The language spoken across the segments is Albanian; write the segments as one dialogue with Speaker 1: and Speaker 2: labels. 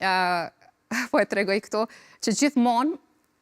Speaker 1: po e tregoj këtu, që gjithmonë,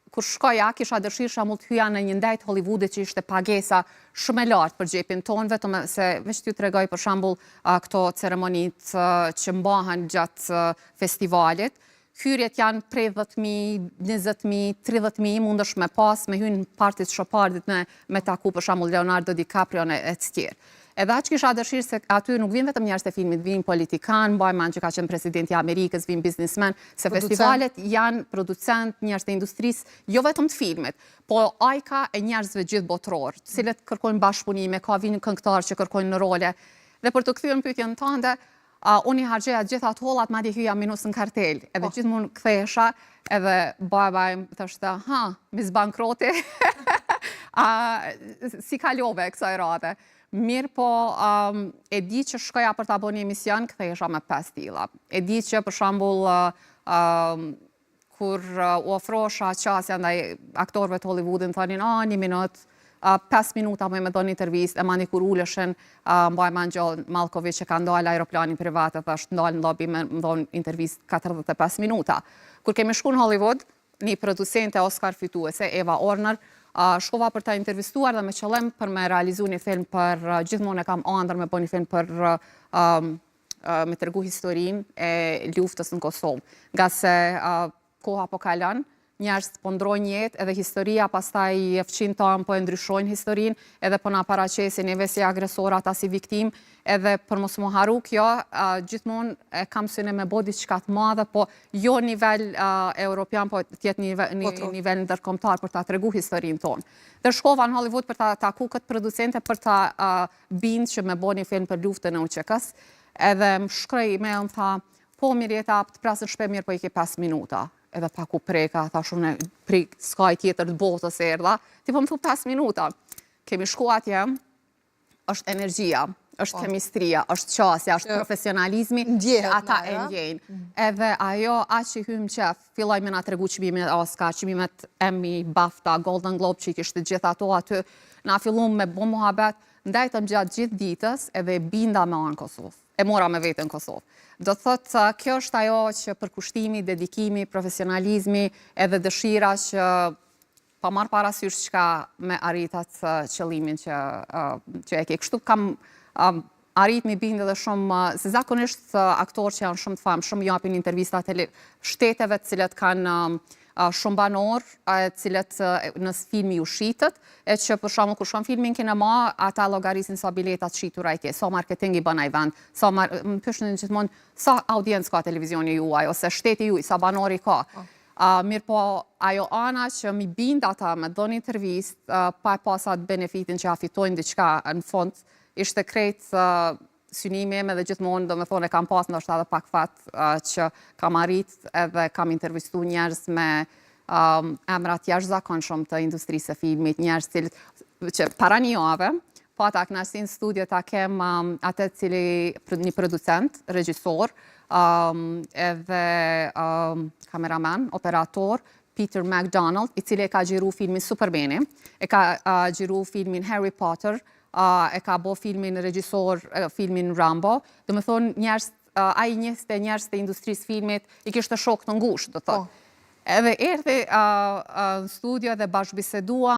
Speaker 1: kur shkoja, kisha dëshirë shamull të hyja në një ndajt Hollywoodit që ishte pagesa shumë e lartë për gjepin tonë, vetëm se veç t'ju tregoj për shembull këto ceremonit që mbahen gjatë festivalit. Hyrjet janë prej 10.000, 20.000, 30.000, mundesh me pas, me hyrë në partit shopardit me taku për shembull Leonardo DiCaprio e të tjerë. Edhe aq kisha dëshirë se aty nuk vinë vetëm njerëz të filmit, vinë politikan, mbajman që ka qenë presidenti i Amerikës, vinë biznismen, se festivalet janë producent, njerëz të industrisë, jo vetëm të filmit, po ajka e njerëzve gjithë botëror, të cilët kërkojnë bashkëpunime, ka vinë këngëtarë që kërkojnë në role. Dhe për të kthyer pyetjen tënde, unë i harxheja gjithë ato hollat, madje hyja minus në kartel, edhe gjithmonë kthehesha, edhe baba im thoshte, mis bankroti, si kalove kësaj rade. Mirë po, e di që shkoja për ta bënë një emision, kthehesha me 5 tilla. E di që për shembull kur u ofrosha qasja ndaj aktorëve të Hollywoodit, thonin, 1 minutë, 5 minuta me dhënë intervistë, e mani kur uleshen, mbajman John Malkovich që ka ndalë aeroplanin privat, dhe është ndalë në lobi me dhënë intervistë 45 minuta. Kur kemi shku në Hollywood, një producente Oscar fituese, Eva Orner, shkova për ta intervistuar dhe me qëllim për me realizu një film për, gjithmonë e kam ëndër me bë një film për me tregu historinë e luftës në Kosovë. Nga se koha po kalon, njerëz po ndrojnë jetë, edhe historia pastaj e fqin tanë po e ndryshojnë historinë, edhe po na paraqesin neve si agresorat as si viktim, edhe për mos më haru kjo, gjithmonë e kam syne me bë diçka të madhe, po jo nivel europian, po tjetë nivel ndërkombëtar për ta tregu historinë tonë. Dhe shkova në Hollywood për ta taku këtë producente, për ta bindë që me bë një film për luftën e UÇK-s, edhe më shkroi email, më tha, po mirë jeta, të prasën shpe mirë, po i ke 5 minuta. Edhe pak u preka, tha shumë prik skaj tjetër të botës erdha, ti po më thu 5 minuta. Kemi shku atje, është energjia, është kemistria, është qasja, është profesionalizmi, ata e ndjejnë. Edhe ajo, aq që hymë qef, filloj me na tregu çmimet Oscar, çmimet Emmy, BAFTA, Golden Globe, që i kishte gjithë ato aty, na fillum me bo muhabet, ndajtëm gjatë gjithë ditës, edhe binda me anë Kosovë. E mora me vetë në Kosovë. Do të thotë, kjo është ajo që përkushtimi, dedikimi, profesionalizmi, edhe dëshira që pa marrë parasysh çka me arritat qëllimin që e ke. Kështu kam arrit mi bindë dhe shumë, se zakonisht aktorë që janë shumë të famë, shumë japin intervista shteteve të cilët kanë shumë banor, cilët në filmi u shitët, e që për shumë kur shumë filmin kinema, ata llogarisin sa biletat shitura i ke, sa marketingi bën ai vend, më pyeshin gjithmonë sa audiencë ka televizioni juaj, ose shteti juaj, sa banori ka. Mirë po, ajo ana që mi bind ata me dhënë intervistë, pa pasat benefitin që a fitojnë diçka në fund, ishte krejt synimi em edhe gjithmonë, do me thonë, e kam pas ndoshta edhe pak fat që kam arrit edhe kam intervistu njerëz me emrat jashtëzakonshëm të industrisë së filmit, njerëz që para një jave, po ata kënaqësinë studio ta kem atë cili një producent, regjisor, edhe kameraman, operator, Peter McDonald, i cili e ka xhiru filmin Supermani, e ka xhiru filmin Harry Potter, e ka bo filmin regjisor, filmin Rambo, dhe me thonë njerëz, ai njëste njerëz të industrisë filmit, i kishte shok të ngushtë, do thotë. Edhe erdhi në studio dhe bashkëbisedua,